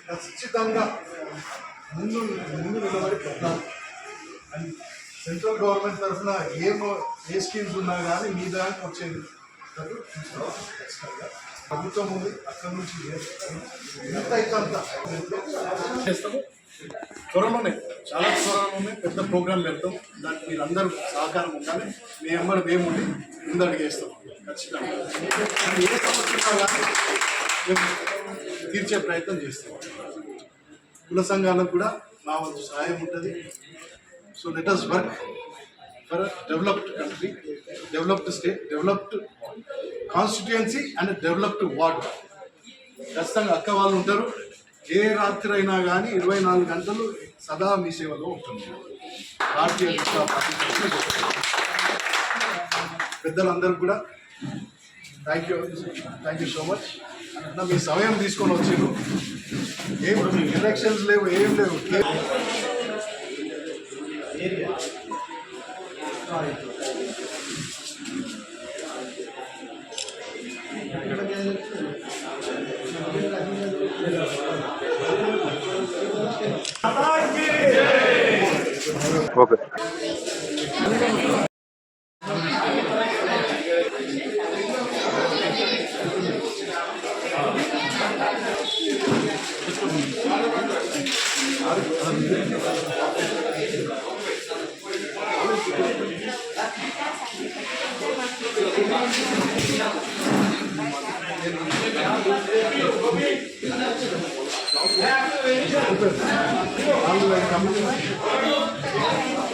ఖచ్చితంగా ముందు నిలబడి పెడతాం. అండ్ సెంట్రల్ గవర్నమెంట్ తరఫున ఏ స్కీమ్స్ ఉన్నా కానీ మీ దానికి వచ్చేది ప్రభుత్వం ఉంది. అక్కడి నుంచి ఎంత అయితే అంత చేస్తాము. త్వరలోనే చాలా త్వరలోనే పెద్ద ప్రోగ్రాం పెడతాం. దానికి మీరు అందరూ సహకారం ఉండాలి. మీ అమ్మడు మేముండి ముందు అడిగేస్తాం. ఖచ్చితంగా ఏ సమస్య కానీ తీర్చే ప్రయత్నం చేస్తాం. కుల సంఘాలకు కూడా మా వంతు సహాయం ఉంటుంది. So let us work for developed country, developed state, developed constituency and developed ward. ఖచ్చితంగా అక్క వాళ్ళు ఉంటారు. ఏ రాత్రి అయినా కానీ 24 గంటలు సదా మీ సేవలో ఉంటుంది. భారతీయ జనతా పార్టీ పెద్దలందరూ కూడా థ్యాంక్ యూ సో మచ్. మీ సమయం తీసుకొని వచ్చారు. ఏం ఎలక్షన్స్ లేవు, ఏం లేవు. ఓకే. Super.